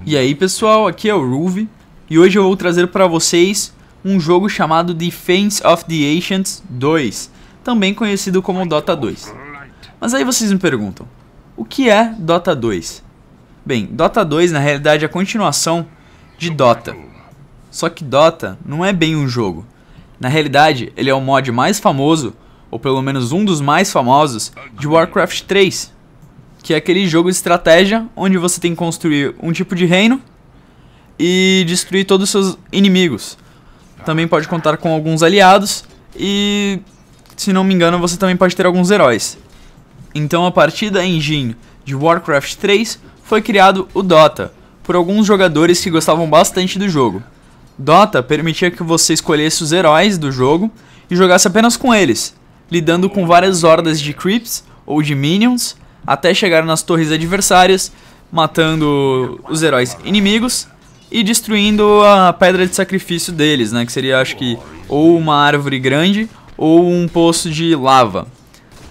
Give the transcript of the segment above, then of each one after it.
E aí pessoal, aqui é o Ruvi e hoje eu vou trazer para vocês um jogo chamado Defense of the Ancients 2, também conhecido como Dota 2. Mas aí vocês me perguntam, o que é Dota 2? Bem, Dota 2 na realidade é a continuação de Dota. Só que Dota não é bem um jogo. Na realidade, ele é o mod mais famoso, ou pelo menos um dos mais famosos, de Warcraft 3. Que é aquele jogo de estratégia onde você tem que construir um tipo de reino e destruir todos os seus inimigos. Também pode contar com alguns aliados e, se não me engano, você também pode ter alguns heróis. Então, a partir da engine de Warcraft 3, foi criado o Dota, por alguns jogadores que gostavam bastante do jogo. Dota permitia que você escolhesse os heróis do jogo e jogasse apenas com eles, lidando com várias hordas de creeps ou de minions, até chegar nas torres adversárias, matando os heróis inimigos e destruindo a pedra de sacrifício deles, né? Que seria, acho que, ou uma árvore grande ou um poço de lava,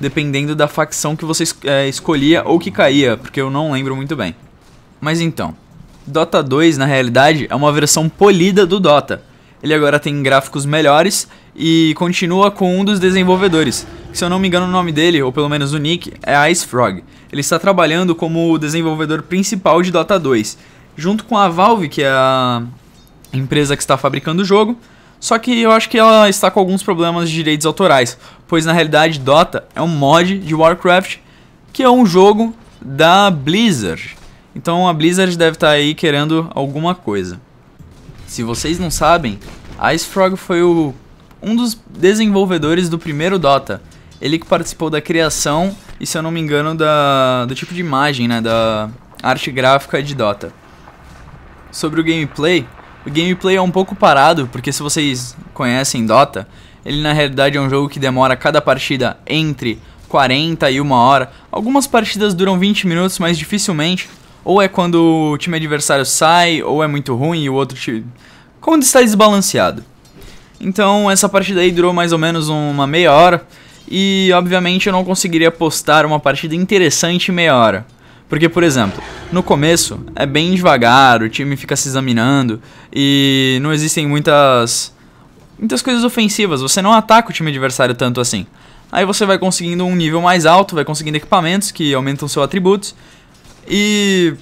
dependendo da facção que você escolhia ou que caía, porque eu não lembro muito bem. Mas então, Dota 2 na realidade é uma versão polida do Dota. Ele agora tem gráficos melhores e continua com um dos desenvolvedores, que, se eu não me engano o nome dele, ou pelo menos o nick, é IceFrog. Ele está trabalhando como o desenvolvedor principal de Dota 2, junto com a Valve, que é a empresa que está fabricando o jogo, só que eu acho que ela está com alguns problemas de direitos autorais, pois na realidade Dota é um mod de Warcraft, que é um jogo da Blizzard. Então a Blizzard deve estar aí querendo alguma coisa. Se vocês não sabem, IceFrog foi um dos desenvolvedores do primeiro Dota. Ele que participou da criação e, se eu não me engano, do tipo de imagem, né, da arte gráfica de Dota. Sobre o gameplay é um pouco parado, porque se vocês conhecem Dota, ele na realidade é um jogo que demora cada partida entre 40 e 1 hora. Algumas partidas duram 20 minutos, mas dificilmente. Ou é quando o time adversário sai, ou é muito ruim e o outro time... quando está desbalanceado. Então essa partida aí durou mais ou menos uma meia hora. E obviamente eu não conseguiria postar uma partida interessante em meia hora. Porque, por exemplo, no começo é bem devagar, o time fica se examinando e não existem muitas coisas ofensivas. Você não ataca o time adversário tanto assim. Aí você vai conseguindo um nível mais alto, vai conseguindo equipamentos que aumentam seus atributos. E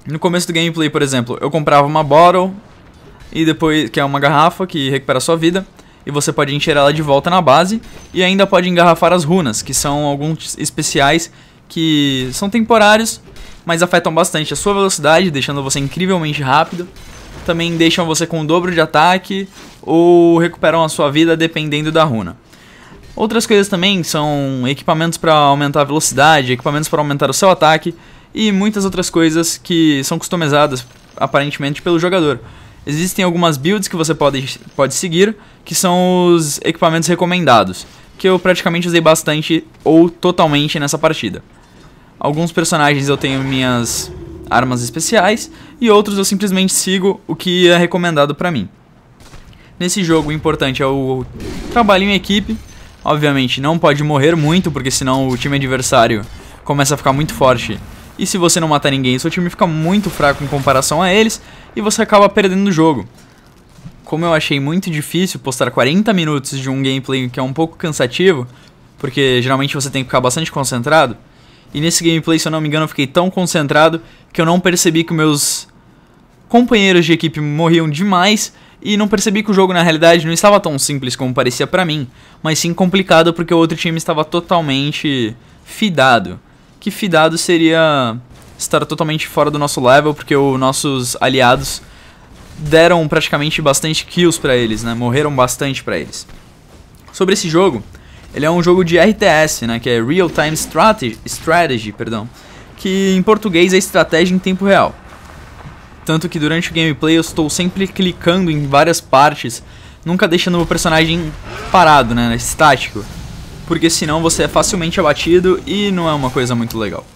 no começo do gameplay, por exemplo, eu comprava uma bottle, e depois, que é uma garrafa que recupera a sua vida, e você pode encher ela de volta na base, e ainda pode engarrafar as runas, que são alguns especiais que são temporários, mas afetam bastante a sua velocidade, deixando você incrivelmente rápido. Também deixam você com o dobro de ataque, ou recuperam a sua vida dependendo da runa. Outras coisas também são equipamentos para aumentar a velocidade, equipamentos para aumentar o seu ataque, e muitas outras coisas que são customizadas aparentemente pelo jogador. Existem algumas builds que você pode seguir, que são os equipamentos recomendados, que eu praticamente usei bastante ou totalmente nessa partida. Alguns personagens eu tenho minhas armas especiais e outros eu simplesmente sigo o que é recomendado pra mim. Nesse jogo o importante é o trabalho em equipe. Obviamente não pode morrer muito, porque senão o time adversário começa a ficar muito forte. E se você não matar ninguém, seu time fica muito fraco em comparação a eles e você acaba perdendo o jogo. Como eu achei muito difícil postar 40 minutos de um gameplay que é um pouco cansativo, porque geralmente você tem que ficar bastante concentrado, e nesse gameplay, se eu não me engano, eu fiquei tão concentrado que eu não percebi que meus companheiros de equipe morriam demais e não percebi que o jogo na realidade não estava tão simples como parecia pra mim, mas sim complicado porque o outro time estava totalmente fidado. Que fidado seria estar totalmente fora do nosso level, porque os nossos aliados deram praticamente bastante kills pra eles, né? Morreram bastante pra eles. Sobre esse jogo, ele é um jogo de RTS, né? Que é Real Time Strategy, que em português é estratégia em tempo real. Tanto que durante o gameplay eu estou sempre clicando em várias partes, nunca deixando o personagem parado, né? Estático. Porque senão você é facilmente abatido e não é uma coisa muito legal.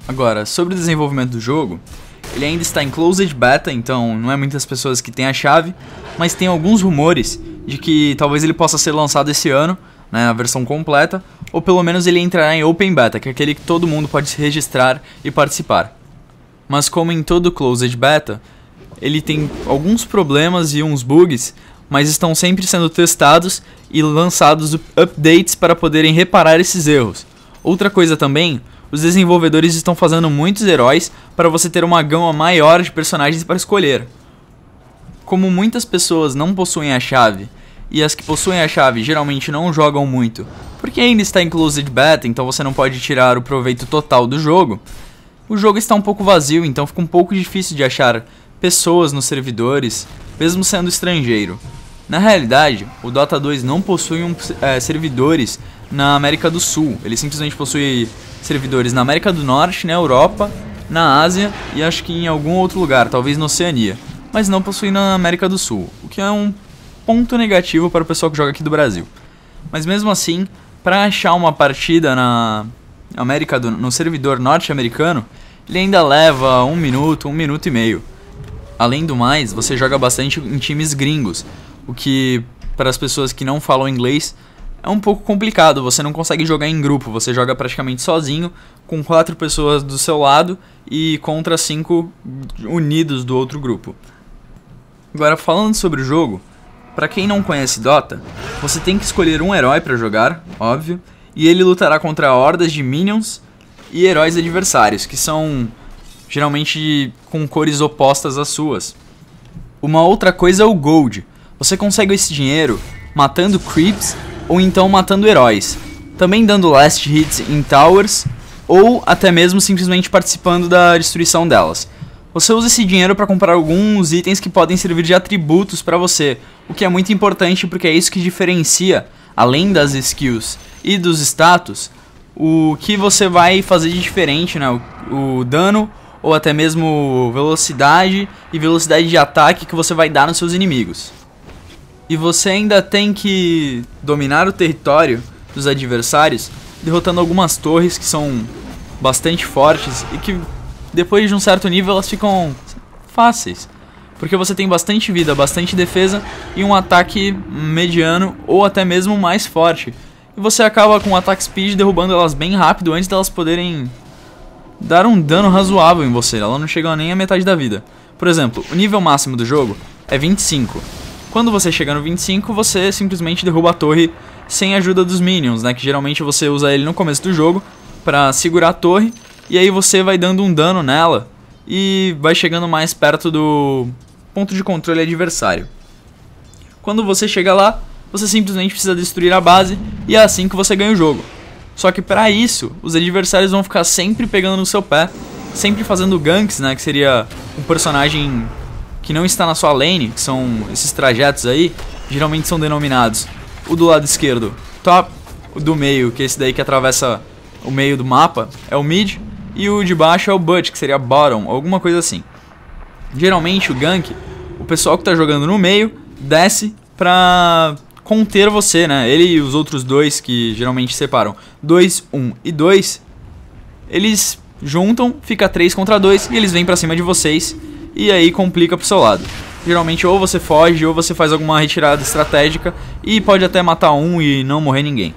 Agora, sobre o desenvolvimento do jogo, ele ainda está em Closed Beta, então não é muitas pessoas que têm a chave, mas tem alguns rumores de que talvez ele possa ser lançado esse ano, né, a versão completa, ou pelo menos ele entrará em Open Beta, que é aquele que todo mundo pode se registrar e participar. mas como em todo Closed Beta, ele tem alguns problemas e uns bugs, mas estão sempre sendo testados e lançados updates para poderem reparar esses erros. Outra coisa também, os desenvolvedores estão fazendo muitos heróis para você ter uma gama maior de personagens para escolher. Como muitas pessoas não possuem a chave, e as que possuem a chave geralmente não jogam muito, porque ainda está em Closed Beta, então você não pode tirar o proveito total do jogo, o jogo está um pouco vazio, então fica um pouco difícil de achar pessoas nos servidores, mesmo sendo estrangeiro. Na realidade, o Dota 2 não possui servidores na América do Sul, ele simplesmente possui servidores na América do Norte, na Europa, na Ásia e acho que em algum outro lugar, talvez na Oceania, mas não possui na América do Sul, o que é um ponto negativo para o pessoal que joga aqui do Brasil. Mas mesmo assim, para achar uma partida no servidor norte-americano, ele ainda leva 1 minuto, 1 minuto e meio. Além do mais, você joga bastante em times gringos, o que para as pessoas que não falam inglês é um pouco complicado. Você não consegue jogar em grupo, você joga praticamente sozinho, com 4 pessoas do seu lado e contra 5 unidos do outro grupo. Agora, falando sobre o jogo, para quem não conhece Dota, você tem que escolher um herói para jogar, óbvio, e ele lutará contra hordas de minions e heróis adversários, que são geralmente com cores opostas às suas. Uma outra coisa é o Gold. Você consegue esse dinheiro matando creeps ou então matando heróis, também dando last hits em towers ou até mesmo simplesmente participando da destruição delas. Você usa esse dinheiro para comprar alguns itens que podem servir de atributos para você, o que é muito importante porque é isso que diferencia, além das skills e dos status, o que você vai fazer de diferente, né? O dano ou até mesmo velocidade e velocidade de ataque que você vai dar nos seus inimigos. E você ainda tem que dominar o território dos adversários, derrotando algumas torres que são bastante fortes e que depois de um certo nível elas ficam fáceis, porque você tem bastante vida, bastante defesa e um ataque mediano ou até mesmo mais forte. E você acaba com o ataque speed derrubando elas bem rápido antes delas poderem dar um dano razoável em você. Ela não chega nem a metade da vida. Por exemplo, o nível máximo do jogo é 25. Quando você chega no 25, você simplesmente derruba a torre sem a ajuda dos minions, né? Que geralmente você usa ele no começo do jogo para segurar a torre. E aí você vai dando um dano nela e vai chegando mais perto do ponto de controle adversário. Quando você chega lá, você simplesmente precisa destruir a base e é assim que você ganha o jogo. Só que para isso, os adversários vão ficar sempre pegando no seu pé, sempre fazendo ganks, né, que seria um personagem que não está na sua lane, que são esses trajetos aí, geralmente são denominados o do lado esquerdo top, o do meio, que é esse daí que atravessa o meio do mapa, é o mid, e o de baixo é o butt, que seria bottom, alguma coisa assim. Geralmente o gank, o pessoal que está jogando no meio, desce pra conter você, né? Ele e os outros dois que geralmente separam 2, 1 e 2, eles juntam, fica 3 contra 2 e eles vêm pra cima de vocês e aí complica pro seu lado. Geralmente ou você foge ou você faz alguma retirada estratégica e pode até matar um e não morrer ninguém.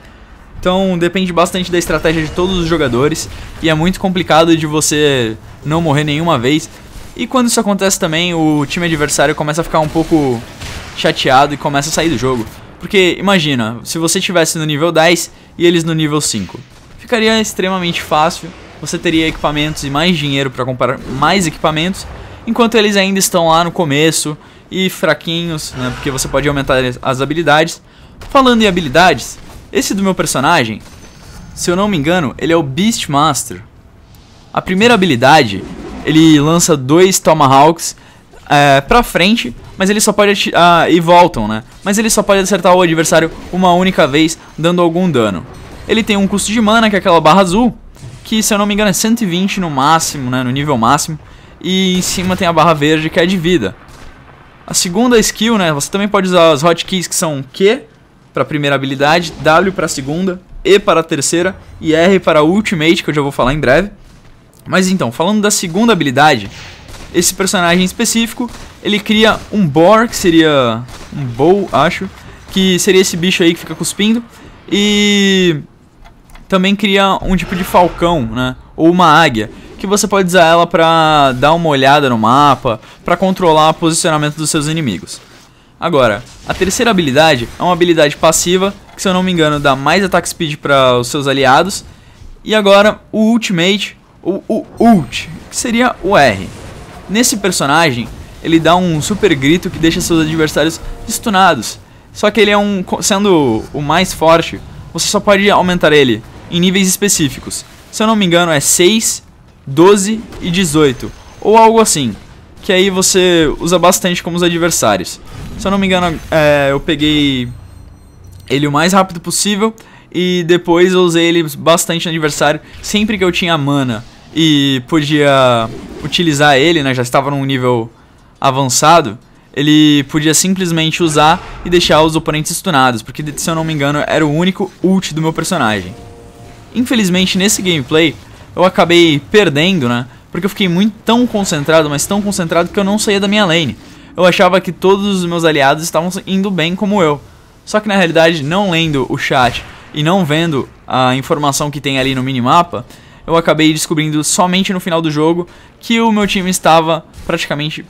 Então depende bastante da estratégia de todos os jogadores e é muito complicado de você não morrer nenhuma vez. E quando isso acontece também, o time adversário começa a ficar um pouco chateado e começa a sair do jogo. Porque imagina, se você estivesse no nível 10 e eles no nível 5, ficaria extremamente fácil, você teria equipamentos e mais dinheiro para comprar mais equipamentos, enquanto eles ainda estão lá no começo e fraquinhos, né, porque você pode aumentar as habilidades. Falando em habilidades, esse do meu personagem, se eu não me engano, ele é o Beastmaster. A primeira habilidade, ele lança 2 Tomahawks pra frente, mas ele só pode e voltam, né? Mas ele só pode acertar o adversário uma única vez, dando algum dano. Ele tem um custo de mana, que é aquela barra azul, que se eu não me engano é 120 no máximo, né? No nível máximo. E em cima tem a barra verde, que é de vida. A segunda skill, né? Você também pode usar as hotkeys, que são Q para a primeira habilidade, W para a segunda, E para a terceira e R para a ultimate, que eu já vou falar em breve. Mas então, falando da segunda habilidade, esse personagem específico, ele cria um boar, que seria um bow, acho, que seria esse bicho aí que fica cuspindo, e também cria um tipo de falcão, né, ou uma águia, que você pode usar ela pra dar uma olhada no mapa, pra controlar o posicionamento dos seus inimigos. Agora, a terceira habilidade é uma habilidade passiva, que se eu não me engano dá mais attack speed para os seus aliados. E agora o Ultimate, o Ult, que seria o R. Nesse personagem, ele dá um super grito que deixa seus adversários stunados. Só que ele é sendo o mais forte, você só pode aumentar ele em níveis específicos. Se eu não me engano é 6, 12 e 18, ou algo assim. Que aí você usa bastante como os adversários. Se eu não me engano, eu peguei ele o mais rápido possível e depois eu usei ele bastante no adversário. Sempre que eu tinha mana e podia utilizar ele, né, já estava num nível avançado, ele podia simplesmente usar e deixar os oponentes stunados, porque se eu não me engano era o único ult do meu personagem. Infelizmente nesse gameplay eu acabei perdendo, né, porque eu fiquei tão concentrado, mas tão concentrado que eu não saía da minha lane. Eu achava que todos os meus aliados estavam indo bem como eu. Só que na realidade, não lendo o chat e não vendo a informação que tem ali no minimapa, eu acabei descobrindo somente no final do jogo que o meu time estava praticamente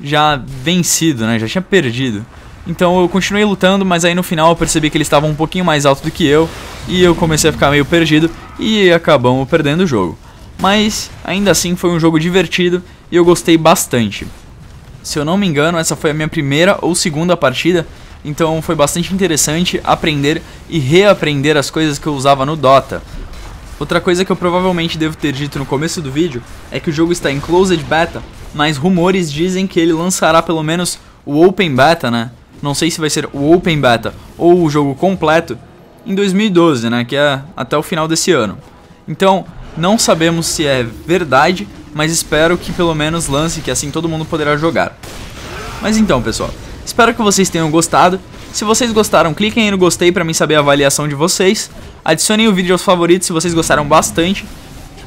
já vencido, né? Já tinha perdido. Então eu continuei lutando, mas aí no final eu percebi que eles estavam um pouquinho mais alto do que eu e eu comecei a ficar meio perdido e acabamos perdendo o jogo. Mas ainda assim foi um jogo divertido e eu gostei bastante. Se eu não me engano, essa foi a minha primeira ou segunda partida, então foi bastante interessante aprender e reaprender as coisas que eu usava no Dota. Outra coisa que eu provavelmente devo ter dito no começo do vídeo é que o jogo está em Closed Beta, mas rumores dizem que ele lançará pelo menos o Open Beta, né? Não sei se vai ser o Open Beta ou o jogo completo em 2012, né? Que é até o final desse ano. Então, não sabemos se é verdade, mas espero que pelo menos lance, que assim todo mundo poderá jogar. Mas então, pessoal, espero que vocês tenham gostado. Se vocês gostaram, cliquem aí no gostei pra mim saber a avaliação de vocês. Adicionem o vídeo aos favoritos se vocês gostaram bastante.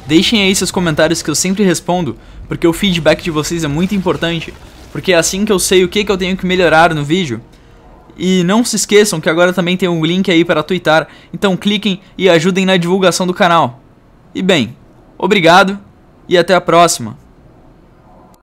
Deixem aí seus comentários que eu sempre respondo, porque o feedback de vocês é muito importante, porque é assim que eu sei o que eu tenho que melhorar no vídeo. E não se esqueçam que agora também tem um link aí para twittar, então cliquem e ajudem na divulgação do canal. E bem, obrigado e até a próxima.